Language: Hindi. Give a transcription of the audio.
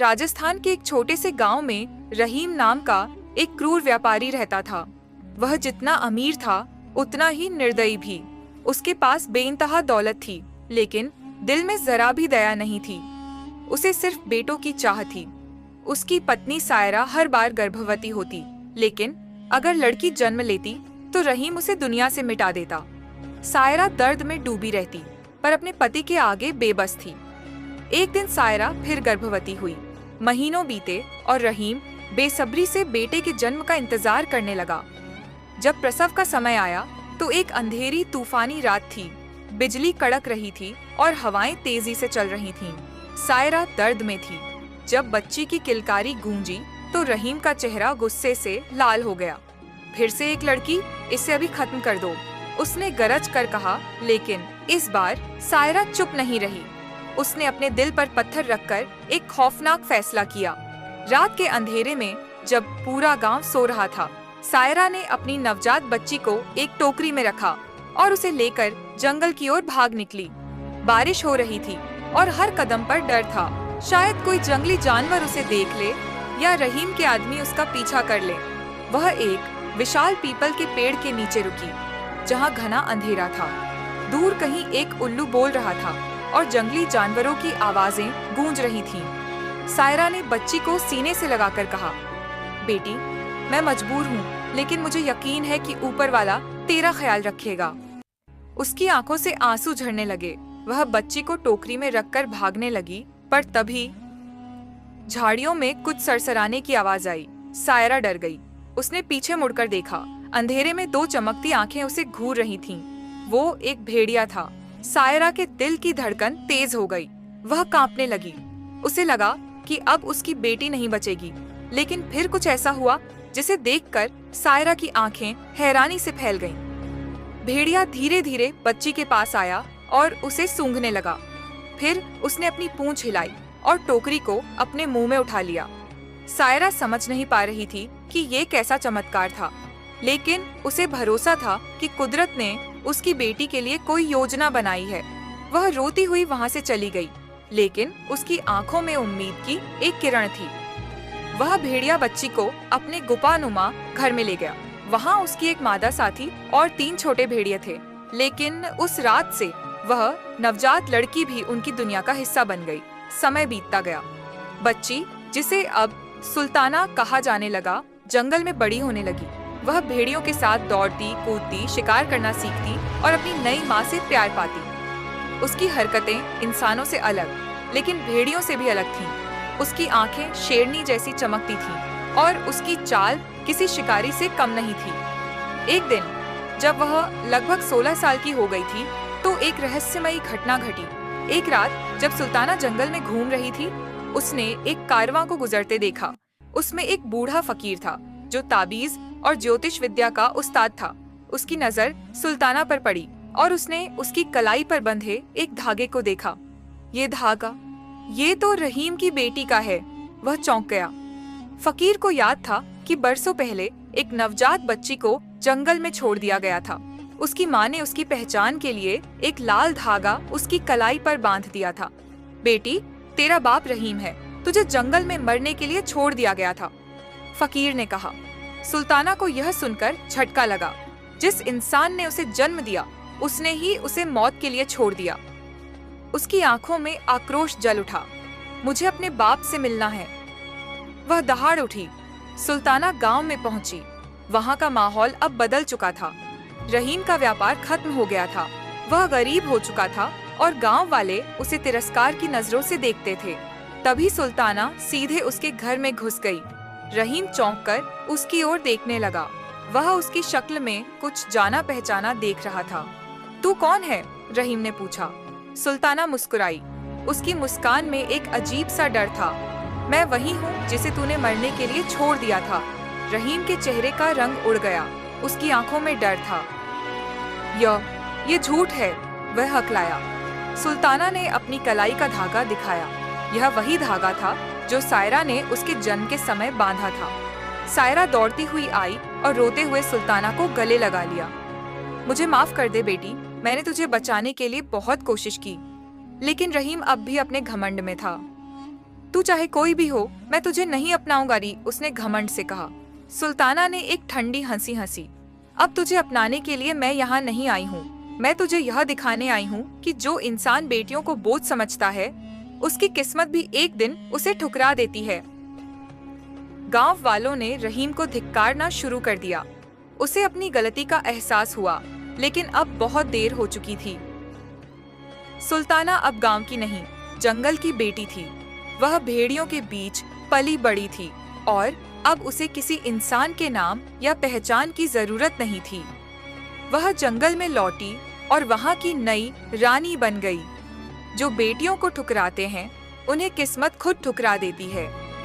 राजस्थान के एक छोटे से गांव में रहीम नाम का एक क्रूर व्यापारी रहता था। वह जितना अमीर था उतना ही निर्दयी भी। उसके पास बेइंतहा दौलत थी, लेकिन दिल में जरा भी दया नहीं थी। उसे सिर्फ बेटों की चाह थी। उसकी पत्नी सायरा हर बार गर्भवती होती, लेकिन अगर लड़की जन्म लेती तो रहीम उसे दुनिया से मिटा देता। सायरा दर्द में डूबी रहती, पर अपने पति के आगे बेबस थी। एक दिन सायरा फिर गर्भवती हुई। महीनों बीते और रहीम बेसब्री से बेटे के जन्म का इंतजार करने लगा। जब प्रसव का समय आया तो एक अंधेरी तूफानी रात थी। बिजली कड़क रही थी और हवाएं तेजी से चल रही थीं। सायरा दर्द में थी। जब बच्ची की किलकारी गूंजी तो रहीम का चेहरा गुस्से से लाल हो गया। फिर से एक लड़की, इसे अभी खत्म कर दो, उसने गरज कर कहा। लेकिन इस बार सायरा चुप नहीं रही। उसने अपने दिल पर पत्थर रखकर एक खौफनाक फैसला किया। रात के अंधेरे में जब पूरा गांव सो रहा था, सायरा ने अपनी नवजात बच्ची को एक टोकरी में रखा और उसे लेकर जंगल की ओर भाग निकली। बारिश हो रही थी और हर कदम पर डर था। शायद कोई जंगली जानवर उसे देख ले या रहीम के आदमी उसका पीछा कर ले। वह एक विशाल पीपल के पेड़ के नीचे रुकी, जहां घना अंधेरा था। दूर कहीं एक उल्लू बोल रहा था और जंगली जानवरों की आवाजें गूंज रही थीं। सायरा ने बच्ची को सीने से लगाकर कहा, बेटी, मैं मजबूर हूँ, लेकिन मुझे यकीन है कि ऊपर वाला तेरा ख्याल रखेगा। उसकी आंखों से आंसू झरने लगे। वह बच्ची को टोकरी में रखकर भागने लगी, पर तभी झाड़ियों में कुछ सरसराने की आवाज आई। सायरा डर गई। उसने पीछे मुड़कर देखा। अंधेरे में दो चमकती आंखें उसे घूर रही थीं। वो एक भेड़िया था। सायरा के दिल की धड़कन तेज हो गई। वह कांपने लगी। उसे लगा कि अब उसकी बेटी नहीं बचेगी, लेकिन फिर कुछ ऐसा हुआ जिसे देखकर सायरा की आंखें हैरानी से फैल गईं। भेड़िया धीरे धीरे बच्ची के पास आया और उसे सूंघने लगा। फिर उसने अपनी पूंछ हिलाई और टोकरी को अपने मुंह में उठा लिया। सायरा समझ नहीं पा रही थी कि ये कैसा चमत्कार था, लेकिन उसे भरोसा था कि कुदरत ने उसकी बेटी के लिए कोई योजना बनाई है। वह रोती हुई वहां से चली गई, लेकिन उसकी आंखों में उम्मीद की एक किरण थी। वह भेड़िया बच्ची को अपने गुफानुमा घर में ले गया। वहां उसकी एक मादा साथी और 3 छोटे भेड़िए थे। लेकिन उस रात से वह नवजात लड़की भी उनकी दुनिया का हिस्सा बन गई। समय बीतता गया। बच्ची, जिसे अब सुल्ताना कहा जाने लगा, जंगल में बड़ी होने लगी। वह भेड़ियों के साथ दौड़ती, कूदती, शिकार करना सीखती और अपनी नई माँ से प्यार पाती। उसकी हरकतें इंसानों से अलग, लेकिन भेड़ियों से भी अलग थीं। उसकी आंखें शेरनी जैसी चमकती थीं और उसकी चाल किसी शिकारी से कम नहीं थी। एक दिन जब वह लगभग 16 साल की हो गई थी, तो एक रहस्यमयी घटना घटी। एक रात जब सुल्ताना जंगल में घूम रही थी, उसने एक कारवां को गुजरते देखा। उसमें एक बूढ़ा फकीर था जो ताबीज और ज्योतिष विद्या का उस्ताद था। उसकी नजर सुल्ताना पर पड़ी और उसने उसकी कलाई पर बंधे एक धागे को देखा। ये धागा, ये तो रहीम की बेटी का है। वह चौंक गया। फकीर को याद था कि बरसों पहले एक नवजात बच्ची को जंगल में छोड़ दिया गया था। उसकी माँ ने उसकी पहचान के लिए एक लाल धागा उसकी कलाई पर बांध दिया था। बेटी, तेरा बाप रहीम है, तुझे जंगल में मरने के लिए छोड़ दिया गया था, फकीर ने कहा। सुल्ताना को यह सुनकर झटका लगा। जिस इंसान ने उसे जन्म दिया, उसने ही उसे मौत के लिए छोड़ दिया। उसकी आंखों में आक्रोश जल उठा। मुझे अपने बाप से मिलना है। वह दहाड़ उठी। सुल्ताना गांव में पहुंची। वहां का माहौल अब बदल चुका था। रहीम का व्यापार खत्म हो गया था। वह गरीब हो चुका था और गांव वाले उसे तिरस्कार की नजरों से देखते थे। तभी सुल्ताना सीधे उसके घर में घुस गई। रहीम चौंककर उसकी ओर देखने लगा। वह उसकी शक्ल में कुछ जाना पहचाना देख रहा था। तू कौन है? रहीम ने पूछा। सुल्ताना मुस्कुराई। उसकी मुस्कान में एक अजीब सा डर था। मैं वही हूँ जिसे तूने मरने के लिए छोड़ दिया था। रहीम के चेहरे का रंग उड़ गया। उसकी आंखों में डर था। ये झूठ है, वह हकलाया। सुल्ताना ने अपनी कलाई का धागा दिखाया। यह वही धागा था जो सायरा ने उसके जन्म के समय बांधा था। सायरा दौड़ती हुई आई और रोते हुए सुल्ताना को गले लगा लिया। मुझे माफ कर दे बेटी, मैंने तुझे बचाने के लिए बहुत कोशिश की। लेकिन रहीम अब भी अपने घमंड में था। तू चाहे कोई भी हो, मैं तुझे नहीं अपनाऊंगा री, उसने घमंड से कहा। सुल्ताना ने एक ठंडी हंसी हंसी। अब तुझे अपनाने के लिए मैं यहाँ नहीं आई हूँ, मैं तुझे यह दिखाने आई हूँ कि जो इंसान बेटियों को बोझ समझता है, उसकी किस्मत भी एक दिन उसे ठुकरा देती है। गांव वालों ने रहीम को धिक्कारना शुरू कर दिया। उसे अपनी गलती का एहसास हुआ, लेकिन अब बहुत देर हो चुकी थी। सुल्ताना अब गांव की नहीं, जंगल की बेटी थी। वह भेड़ियों के बीच पली बड़ी थी और अब उसे किसी इंसान के नाम या पहचान की जरूरत नहीं थी। वह जंगल में लौटी और वहां की नई रानी बन गई। जो बेटियों को ठुकराते हैं, उन्हें किस्मत खुद ठुकरा देती है।